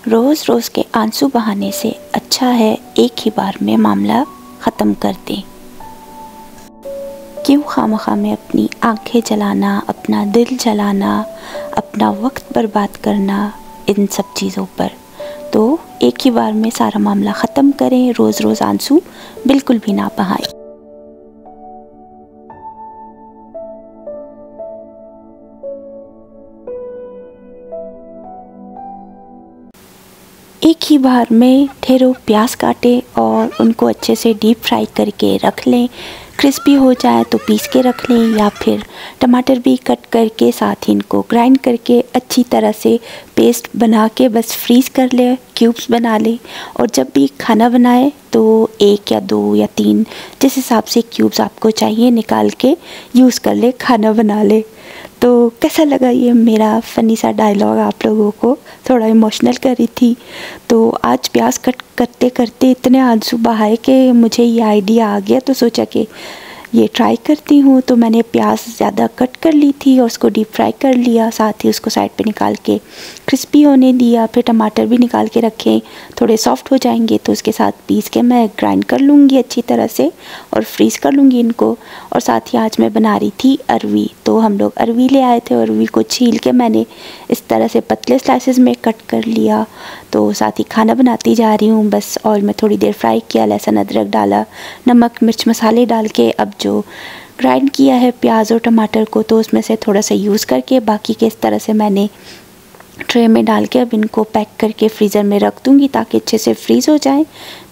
रोज़ रोज़ के आंसू बहाने से अच्छा है एक ही बार में मामला ख़त्म कर दें। क्यों खामखा में अपनी आंखें जलाना, अपना दिल जलाना, अपना वक्त बर्बाद करना इन सब चीज़ों पर। तो एक ही बार में सारा मामला ख़त्म करें, रोज़ रोज़ आंसू बिल्कुल भी ना बहाएं। एक ही बार में ढेरों प्याज काटें और उनको अच्छे से डीप फ्राई करके रख लें। क्रिस्पी हो जाए तो पीस के रख लें, या फिर टमाटर भी कट करके साथ ही इनको ग्राइंड करके अच्छी तरह से पेस्ट बना के बस फ्रीज़ कर लें, क्यूब्स बना लें। और जब भी खाना बनाए तो 1 या 2 या 3 जिस हिसाब से क्यूब्स आपको चाहिए निकाल के यूज़ कर ले, खाना बना ले। तो कैसा लगा ये मेरा फ़नी सा डायलॉग? आप लोगों को थोड़ा इमोशनल कर रही थी। तो आज प्याज कट करते करते इतने आंसू बहाए कि मुझे ये आइडिया आ गया, तो सोचा कि ये ट्राई करती हूँ। तो मैंने प्याज ज़्यादा कट कर ली थी और उसको डीप फ्राई कर लिया, साथ ही उसको साइड पे निकाल के क्रिस्पी होने दिया। फिर टमाटर भी निकाल के रखे, थोड़े सॉफ्ट हो जाएंगे तो उसके साथ पीस के मैं ग्राइंड कर लूँगी अच्छी तरह से और फ्रीज़ कर लूँगी इनको। और साथ ही आज मैं बना रही थी अरवी। तो हम लोग अरवी ले आए थे और अरवी को छील के मैंने इस तरह से पतले स्लाइसेस में कट कर लिया। तो साथ ही खाना बनाती जा रही हूँ, बस ऑयल में थोड़ी देर फ्राई किया, लहसुन अदरक डाला, नमक मिर्च मसाले डाल के अब जो ग्राइंड किया है प्याज और टमाटर को, तो उसमें से थोड़ा सा यूज़ करके बाकी के इस तरह से मैंने ट्रे में डाल के अब इनको पैक करके फ्रीज़र में रख दूँगी ताकि अच्छे से फ्रीज़ हो जाए।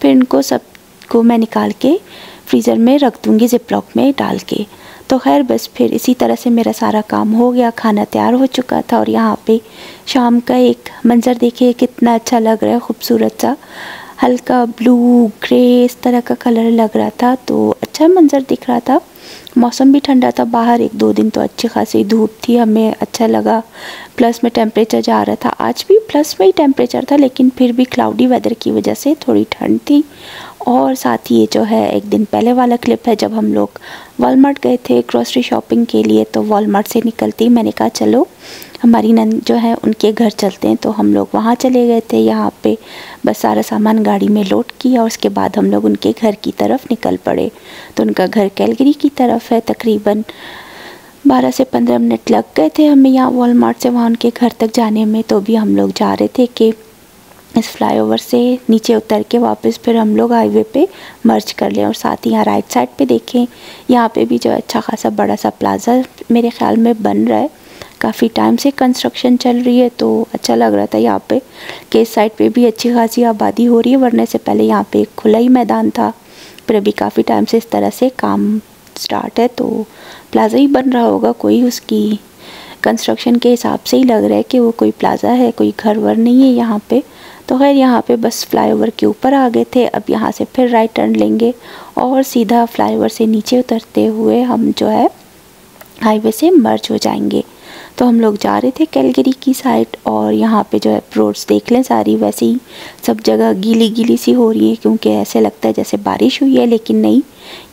फिर इनको सबको मैं निकाल के फ्रीज़र में रख दूँगी ज़िप लॉक में डाल के। तो खैर बस फिर इसी तरह से मेरा सारा काम हो गया, खाना तैयार हो चुका था। और यहाँ पे शाम का एक मंज़र देखिए कितना अच्छा लग रहा है, खूबसूरत सा हल्का ब्लू ग्रे इस तरह का कलर लग रहा था। तो अच्छा मंज़र दिख रहा था, मौसम भी ठंडा था बाहर। 1-2 दिन तो अच्छी खासी धूप थी, हमें अच्छा लगा। प्लस में टेम्परेचर जा रहा था, आज भी प्लस में ही टेम्परेचर था, लेकिन फिर भी क्लाउडी वेदर की वजह से थोड़ी ठंड थी। और साथ ही ये जो है एक दिन पहले वाला क्लिप है जब हम लोग वॉलमार्ट गए थे ग्रॉसरी शॉपिंग के लिए। तो वॉलमार्ट से निकलते ही मैंने कहा चलो हमारी नंद जो है उनके घर चलते हैं। तो हम लोग वहाँ चले गए थे। यहाँ पे बस सारा सामान गाड़ी में लोड किया और उसके बाद हम लोग उनके घर की तरफ निकल पड़े। तो उनका घर कैलगरी की तरफ है, तकरीबन 12 से 15 मिनट लग गए थे हमें यहाँ वॉलमार्ट से वहाँ उनके घर तक जाने में। तो भी हम लोग जा रहे थे कि इस फ्लाईओवर से नीचे उतर के वापस फिर हम लोग हाईवे पे मर्ज कर लें। और साथ ही यहाँ राइट साइड पे देखें, यहाँ पे भी जो अच्छा खासा बड़ा सा प्लाज़ा मेरे ख्याल में बन रहा है। काफ़ी टाइम से कंस्ट्रक्शन चल रही है, तो अच्छा लग रहा था यहाँ पे कि इस साइड पे भी अच्छी खासी आबादी हो रही है, वरना से पहले यहाँ पे एक खुला ही मैदान था। फिर अभी काफ़ी टाइम से इस तरह से काम स्टार्ट है, तो प्लाज़ा ही बन रहा होगा कोई। उसकी कंस्ट्रक्शन के हिसाब से ही लग रहा है कि वो कोई प्लाज़ा है, कोई घर वर नहीं है यहाँ पे। तो खैर यहाँ पे बस फ्लाईओवर के ऊपर आ गए थे। अब यहाँ से फिर राइट टर्न लेंगे और सीधा फ्लाईओवर से नीचे उतरते हुए हम जो है हाईवे से मर्ज हो जाएंगे। तो हम लोग जा रहे थे कैलगरी की साइड। और यहाँ पे जो है रोड्स देख लें सारी वैसे ही सब जगह गीली गीली सी हो रही है, क्योंकि ऐसे लगता है जैसे बारिश हुई है, लेकिन नहीं,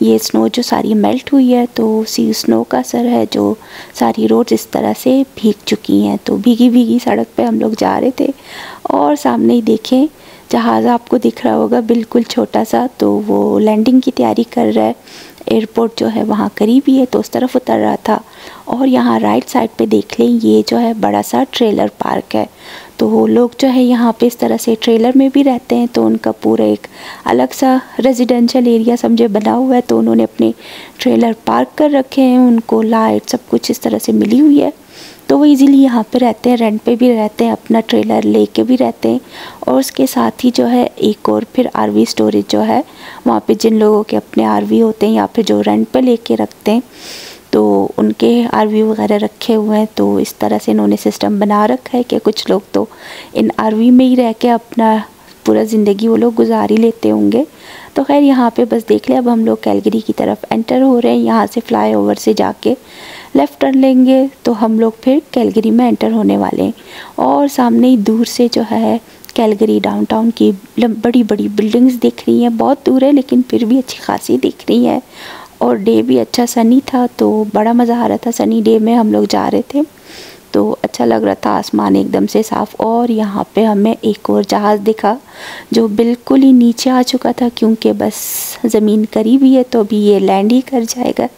ये स्नो जो सारी मेल्ट हुई है तो उसी स्नो का असर है जो सारी रोड्स इस तरह से भीग चुकी हैं। तो भीगी भीगी सड़क पे हम लोग जा रहे थे। और सामने ही देखें जहाज़ आपको दिख रहा होगा बिल्कुल छोटा सा, तो वो लैंडिंग की तैयारी कर रहा है। एयरपोर्ट जो है वहाँ करीब ही है, तो उस तरफ उतर रहा था। और यहाँ राइट साइड पे देख लें, ये जो है बड़ा सा ट्रेलर पार्क है। तो लोग जो है यहाँ पे इस तरह से ट्रेलर में भी रहते हैं, तो उनका पूरा एक अलग सा रेजिडेंशियल एरिया समझे बना हुआ है। तो उन्होंने अपने ट्रेलर पार्क कर रखे हैं, उनको लाइट सब कुछ इस तरह से मिली हुई है, तो वो इजीली यहाँ पे रहते हैं, रेंट पे भी रहते हैं, अपना ट्रेलर लेके भी रहते हैं। और उसके साथ ही जो है एक और फिर आरवी स्टोरेज जो है, वहाँ पे जिन लोगों के अपने आरवी होते हैं या फिर जो रेंट पे लेके रखते हैं, तो उनके आरवी वगैरह रखे हुए हैं। तो इस तरह से इन्होंने सिस्टम बना रखा है कि कुछ लोग तो इन आरवी में ही रह के अपना पूरा ज़िंदगी वो लोग गुजार ही लेते होंगे। तो खैर यहाँ पे बस देख ले, अब हम लोग कैलगरी की तरफ एंटर हो रहे हैं। यहाँ से फ्लाईओवर से जाके लेफ़्ट टर्न लेंगे तो हम लोग फिर कैलगरी में एंटर होने वाले हैं। और सामने ही दूर से जो है कैलगरी डाउनटाउन की बड़ी बड़ी बिल्डिंग्स दिख रही हैं। बहुत दूर है लेकिन फिर भी अच्छी खासी दिख रही है। और डे भी अच्छा सनी था, तो बड़ा मज़ा आ रहा था। सनी डे में हम लोग जा रहे थे। तो अच्छा लग रहा था, आसमान एकदम से साफ़। और यहाँ पे हमें एक और जहाज़ दिखा जो बिल्कुल ही नीचे आ चुका था, क्योंकि बस ज़मीन करीब ही है तो अभी ये लैंड ही कर जाएगा।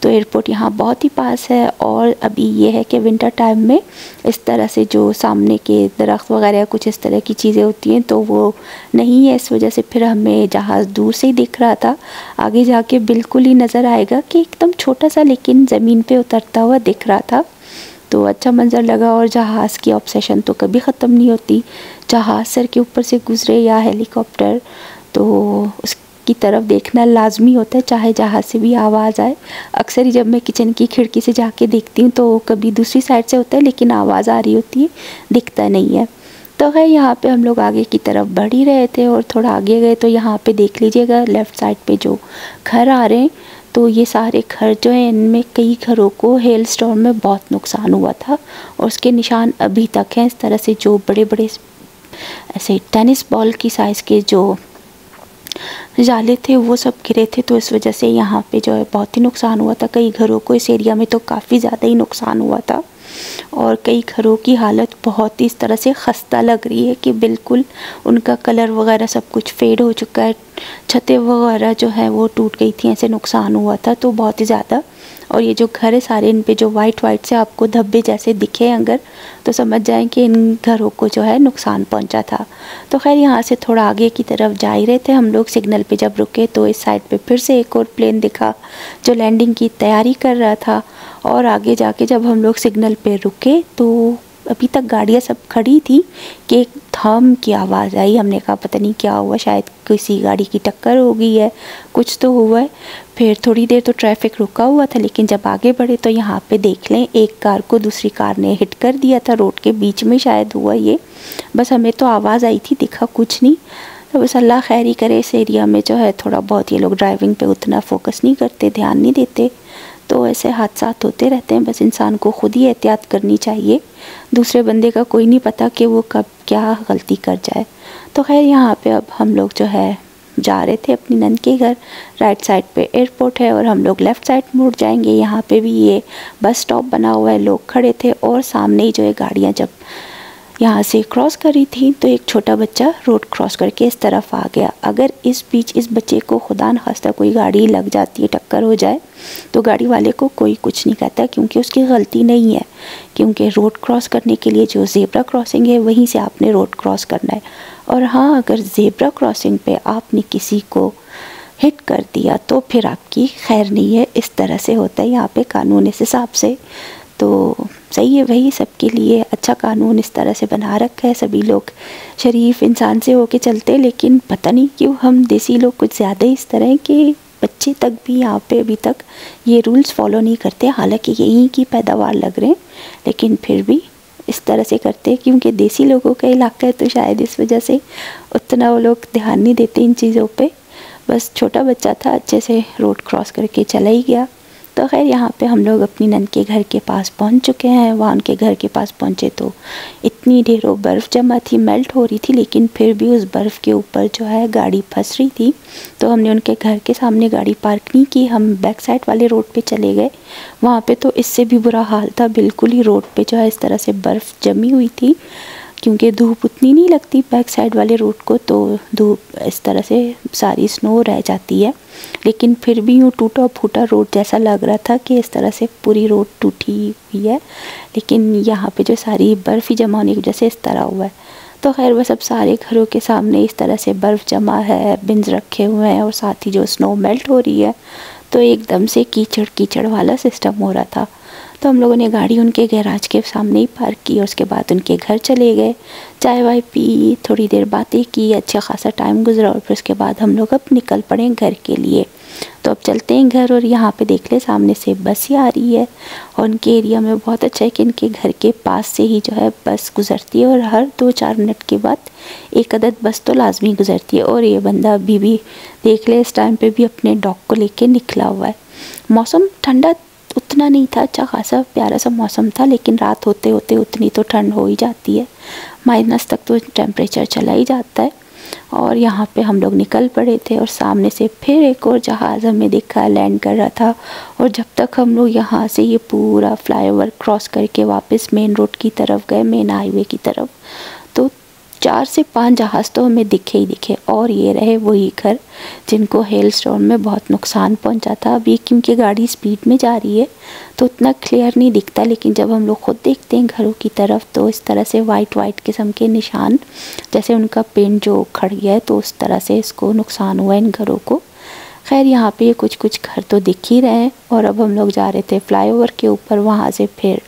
तो एयरपोर्ट यहाँ बहुत ही पास है। और अभी ये है कि विंटर टाइम में इस तरह से जो सामने के दरख्त वगैरह कुछ इस तरह की चीज़ें होती हैं तो वो नहीं है, इस वजह से फिर हमें जहाज़ दूर से ही दिख रहा था। आगे जाके बिल्कुल ही नज़र आएगा कि एकदम छोटा सा लेकिन ज़मीन पे उतरता हुआ दिख रहा था। तो अच्छा मंज़र लगा। और जहाज़ की ऑब्सेशन तो कभी ख़त्म नहीं होती, जहाज़ सर के ऊपर से गुज़रे या हेलीकॉप्टर तो उसकी तरफ देखना लाजमी होता है, चाहे जहाज़ से भी आवाज़ आए। अक्सर ही जब मैं किचन की खिड़की से जाके देखती हूँ तो कभी दूसरी साइड से होता है लेकिन आवाज़ आ रही होती है, दिखता नहीं है। तो है यहाँ पे हम लोग आगे की तरफ बढ़ ही रहे थे और थोड़ा आगे गए तो यहाँ पे देख लीजिएगा लेफ़्ट साइड पे जो घर आ रहे हैं, तो ये सारे घर जो हैं इनमें कई घरों को हेल स्टॉर्म में बहुत नुकसान हुआ था और उसके निशान अभी तक हैं। इस तरह से जो बड़े बड़े ऐसे टेनिस बॉल की साइज़ के जो जाले थे वो सब गिरे थे, तो इस वजह से यहाँ पे जो है बहुत ही नुकसान हुआ था। कई घरों को इस एरिया में तो काफ़ी ज़्यादा ही नुकसान हुआ था और कई घरों की हालत बहुत ही इस तरह से खस्ता लग रही है कि बिल्कुल उनका कलर वगैरह सब कुछ फेड हो चुका है। छतें वगैरह जो है वो टूट गई थी, ऐसे नुकसान हुआ था तो बहुत ही ज़्यादा। और ये जो घर है सारे, इन पे जो वाइट से आपको धब्बे जैसे दिखे अगर तो समझ जाएं कि इन घरों को जो है नुकसान पहुंचा था। तो खैर यहाँ से थोड़ा आगे की तरफ जा ही रहे थे हम लोग। सिग्नल पे जब रुके तो इस साइड पे फिर से एक और प्लेन दिखा जो लैंडिंग की तैयारी कर रहा था। और आगे जाके जब हम लोग सिग्नल पे रुके तो अभी तक गाड़ियाँ सब खड़ी थी कि एक धम की आवाज़ आई। हमने कहा पता नहीं क्या हुआ, शायद किसी गाड़ी की टक्कर हो गई है, कुछ तो हुआ है। फिर थोड़ी देर तो ट्रैफिक रुका हुआ था, लेकिन जब आगे बढ़े तो यहाँ पे देख लें एक कार को दूसरी कार ने हिट कर दिया था, रोड के बीच में शायद हुआ ये। बस हमें तो आवाज़ आई थी, दिखा कुछ नहीं। तो बस अल्लाह खैर ही करे। इस एरिया में जो है थोड़ा बहुत ये लोग ड्राइविंग पे उतना फोकस नहीं करते, ध्यान नहीं देते, तो ऐसे हादसा होते रहते हैं। बस इंसान को खुद ही एहतियात करनी चाहिए, दूसरे बंदे का कोई नहीं पता कि वो कब क्या गलती कर जाए। तो खैर यहाँ पे अब हम लोग जो है जा रहे थे अपनी नंद के घर। राइट साइड पे एयरपोर्ट है और हम लोग लेफ़्ट साइड मुड़ जाएंगे। यहाँ पे भी ये बस स्टॉप बना हुआ है, लोग खड़े थे और सामने ही जो है गाड़ियाँ जब यहाँ से क्रॉस करी थी तो एक छोटा बच्चा रोड क्रॉस करके इस तरफ आ गया। अगर इस बीच इस बच्चे को खुदा न खास्ता कोई गाड़ी लग जाती है, टक्कर हो जाए, तो गाड़ी वाले को कोई कुछ नहीं कहता क्योंकि उसकी गलती नहीं है, क्योंकि रोड क्रॉस करने के लिए जो ज़ेब्रा क्रॉसिंग है वहीं से आपने रोड क्रॉस करना है। और हाँ, अगर ज़ेब्रा क्रॉसिंग पे आपने किसी को हिट कर दिया तो फिर आपकी खैर नहीं है। इस तरह से होता है यहाँ पे कानून इस हिसाब से। तो सही है भाई, सबके लिए अच्छा कानून इस तरह से बना रखा है। सभी लोग शरीफ इंसान से होके चलते हैं, लेकिन पता नहीं क्यों हम देसी लोग कुछ ज़्यादा ही इस तरह के बच्चे तक भी यहाँ पे अभी तक ये रूल्स फॉलो नहीं करते। हालांकि यहीं की पैदावार लग रहे हैं, लेकिन फिर भी इस तरह से करते हैं क्योंकि देसी लोगों का इलाका है, तो शायद इस वजह से उतना वो लोग ध्यान नहीं देते इन चीज़ों पे। बस छोटा बच्चा था, अच्छे से रोड क्रॉस करके चला ही गया। तो खैर यहाँ पे हम लोग अपनी नंद के घर के पास पहुँच चुके हैं। वहाँ उनके घर के पास पहुँचे तो इतनी ढेरों बर्फ़ जमा थी, मेल्ट हो रही थी, लेकिन फिर भी उस बर्फ़ के ऊपर जो है गाड़ी फंस रही थी। तो हमने उनके घर के सामने गाड़ी पार्क नहीं की, हम बैक साइड वाले रोड पे चले गए। वहाँ पे तो इससे भी बुरा हाल था, बिल्कुल ही रोड पे जो है इस तरह से बर्फ़ जमी हुई थी, क्योंकि धूप उतनी नहीं लगती बैक साइड वाले रोड को, तो धूप इस तरह से सारी स्नो रह जाती है। लेकिन फिर भी यूँ टूटा फूटा रोड जैसा लग रहा था कि इस तरह से पूरी रोड टूटी हुई है, लेकिन यहाँ पे जो सारी बर्फ़ ही जमा होने की वजह से इस तरह हुआ है। तो खैर बस अब सारे घरों के सामने इस तरह से बर्फ़ जमा है, बिन्स रखे हुए हैं और साथ ही जो स्नो मेल्ट हो रही है, तो एकदम से कीचड़ कीचड़ वाला सिस्टम हो रहा था। तो हम लोगों ने गाड़ी उनके गैराज के सामने ही पार्क की और उसके बाद उनके घर चले गए, चाय वाय पी, थोड़ी देर बातें की, अच्छा खासा टाइम गुजरा और फिर उसके बाद हम लोग अब निकल पड़े घर के लिए। तो अब चलते हैं घर। और यहाँ पे देख ले सामने से बस ही आ रही है और उनके एरिया में बहुत अच्छा है कि इनके घर के पास से ही जो है बस गुजरती है और हर 2-4 मिनट के बाद एक अदद बस तो लाजमी गुजरती है। और ये बंदा अभी भी देख ले इस टाइम पे भी अपने डॉग को लेके निकला हुआ है। मौसम ठंडा उतना नहीं था, अच्छा खासा प्यारा सा मौसम था, लेकिन रात होते होते उतनी तो ठंड हो ही जाती है, माइनस तक तो टेम्परेचर चला ही जाता है। और यहाँ पे हम लोग निकल पड़े थे और सामने से फिर एक और जहाज़ हमें दिखा लैंड कर रहा था। और जब तक हम लोग यहाँ से ये पूरा फ्लाईओवर क्रॉस करके वापस मेन रोड की तरफ गए, मेन हाईवे की तरफ, तो 4 से 5 जहाज़ तो हमें दिखे ही दिखे। और ये रहे वही घर जिनको हेल स्टॉर्म में बहुत नुकसान पहुंचा था। अभी क्योंकि गाड़ी स्पीड में जा रही है तो उतना क्लियर नहीं दिखता, लेकिन जब हम लोग खुद देखते हैं घरों की तरफ तो इस तरह से वाइट किस्म के निशान, जैसे उनका पेंट जो उखड़ गया है तो उस तरह से इसको नुकसान हुआ इन घरों को। खैर यहाँ पे कुछ घर तो दिख ही रहे हैं। और अब हम लोग जा रहे थे फ्लाईओवर के ऊपर, वहाँ से फिर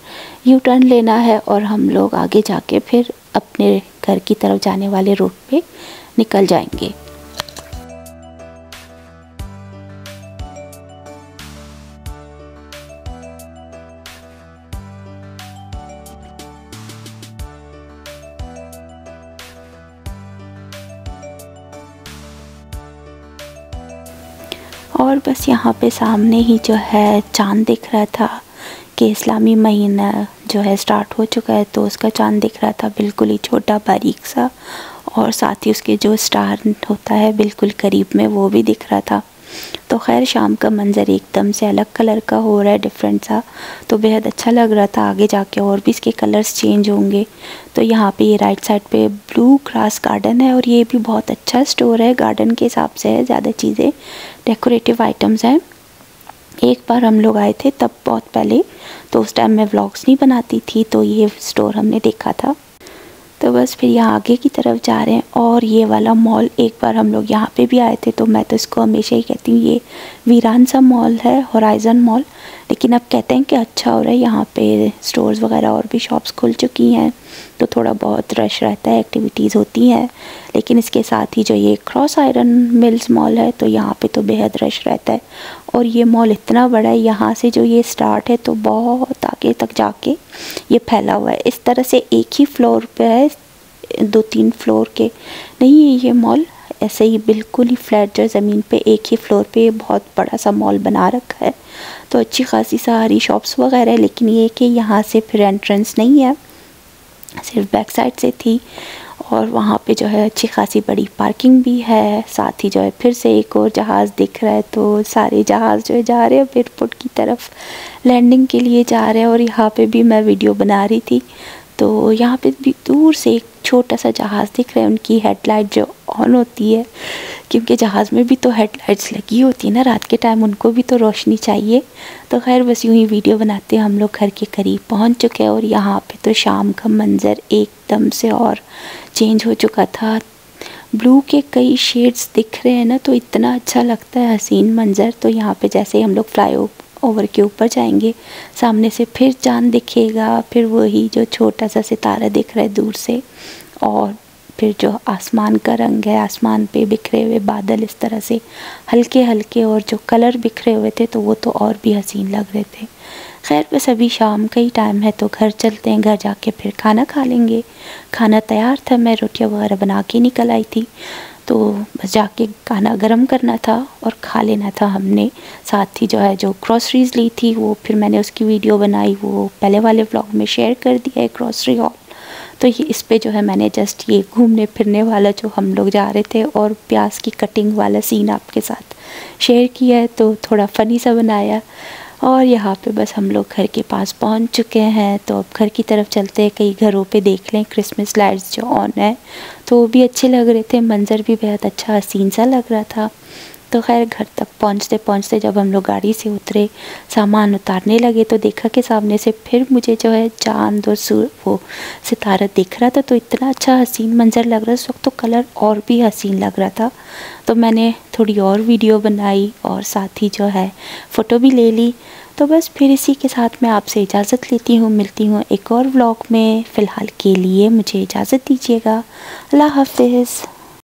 यू टर्न लेना है और हम लोग आगे जाके फिर अपने घर की तरफ जाने वाले रोड पे निकल जाएंगे। और बस यहाँ पे सामने ही जो है चाँद दिख रहा था कि इस्लामी महीना जो है स्टार्ट हो चुका है, तो उसका चाँद दिख रहा था बिल्कुल ही छोटा बारीक सा, और साथ ही उसके जो स्टार होता है बिल्कुल करीब में वो भी दिख रहा था। तो खैर शाम का मंज़र एकदम से अलग कलर का हो रहा है, डिफरेंट सा, तो बेहद अच्छा लग रहा था। आगे जाके और भी इसके कलर्स चेंज होंगे। तो यहाँ पे ये राइट साइड पे ब्लू ग्रास गार्डन है और ये भी बहुत अच्छा स्टोर है, गार्डन के हिसाब से है, ज़्यादा चीज़ें डेकोरेटिव आइटम्स हैं। एक बार हम लोग आए थे तब बहुत पहले, तो उस टाइम मैं व्लॉग्स नहीं बनाती थी, तो ये स्टोर हमने देखा था। तो बस फिर यहाँ आगे की तरफ जा रहे हैं। और ये वाला मॉल एक बार हम लोग यहाँ पे भी आए थे, तो मैं तो इसको हमेशा ही कहती हूँ ये वीरान सा मॉल है, होराइज़न मॉल, लेकिन अब कहते हैं कि अच्छा हो रहा है, यहाँ पे स्टोर्स वगैरह और भी शॉप्स खुल चुकी हैं, तो थोड़ा बहुत रश रहता है, एक्टिविटीज़ होती हैं। लेकिन इसके साथ ही जो ये क्रॉस आयरन मिल्स मॉल है, तो यहाँ पे तो बेहद रश रहता है। और ये मॉल इतना बड़ा है, यहाँ से जो ये स्टार्ट है तो बहुत आगे तक जाके ये फैला हुआ है। इस तरह से एक ही फ्लोर पे है, 2-3 फ्लोर के नहीं है ये मॉल, ऐसे ही बिल्कुल ही फ्लैट जो ज़मीन पे एक ही फ्लोर पे बहुत बड़ा सा मॉल बना रखा है। तो अच्छी खासी सारी शॉप्स वगैरह है, लेकिन ये कि यहाँ से फिर एंट्रेंस नहीं है, सिर्फ बैक साइड से थी। और वहाँ पे जो है अच्छी खासी बड़ी पार्किंग भी है। साथ ही जो है फिर से एक और जहाज़ दिख रहा है, तो सारे जहाज़ जो है जा रहे हैं एयरपोर्ट की तरफ लैंडिंग के लिए जा रहे हैं। और यहाँ पे भी मैं वीडियो बना रही थी, तो यहाँ पे भी दूर से एक छोटा सा जहाज़ दिख रहा है, उनकी हेडलाइट जो ऑन होती है, क्योंकि जहाज़ में भी तो हेडलाइट्स लगी होती है ना रात के टाइम, उनको भी तो रोशनी चाहिए। तो खैर बस यूँ ही वीडियो बनाते हम लोग घर के करीब पहुँच चुके हैं। और यहाँ पे तो शाम का मंज़र एकदम से और चेंज हो चुका था, ब्लू के कई शेड्स दिख रहे हैं ना, तो इतना अच्छा लगता है, हसीन मंज़र। तो यहाँ पे जैसे ही हम लोग फ्लाई ओवर के ऊपर जाएंगे, सामने से फिर चाँद दिखेगा, फिर वही जो छोटा सा सितारा दिख रहा है दूर से, और फिर जो आसमान का रंग है, आसमान पे बिखरे हुए बादल इस तरह से हल्के हल्के, और जो कलर बिखरे हुए थे तो वो तो और भी हसीन लग रहे थे। खैर बस अभी शाम का ही टाइम है, तो घर चलते हैं, घर जाके फिर खाना खा लेंगे। खाना तैयार था, मैं रोटियां वगैरह बना के निकल आई थी, तो बस जाके खाना गर्म करना था और खा लेना था हमने। साथ ही जो है जो ग्रॉसरीज़ ली थी वो फिर मैंने उसकी वीडियो बनाई, वो पहले वाले व्लॉग में शेयर कर दिया है, ग्रॉसरी हॉल। तो ये इस पे जो है मैंने जस्ट ये घूमने फिरने वाला जो हम लोग जा रहे थे और प्याज की कटिंग वाला सीन आपके साथ शेयर किया है, तो थोड़ा फ़नी सा बनाया। और यहाँ पे बस हम लोग घर के पास पहुँच चुके हैं, तो अब घर की तरफ चलते हैं, कई घरों पे देख लें क्रिसमस लाइट्स जो ऑन है, तो वो भी अच्छे लग रहे थे, मंज़र भी बेहद अच्छा हसीन सा लग रहा था। तो खैर घर तक पहुँचते पहुँचते जब हम लोग गाड़ी से उतरे, सामान उतारने लगे, तो देखा कि सामने से फिर मुझे जो है चाँद और वो सितारा दिख रहा था, तो इतना अच्छा हसीन मंज़र लग रहा था। उस वक्त तो कलर और भी हसीन लग रहा था, तो मैंने थोड़ी और वीडियो बनाई और साथ ही जो है फ़ोटो भी ले ली। तो बस फिर इसी के साथ मैं आपसे इजाज़त लेती हूँ, मिलती हूँ एक और व्लॉग में। फ़िलहाल के लिए मुझे इजाज़त दीजिएगा, अल्लाह हाफ़िज़।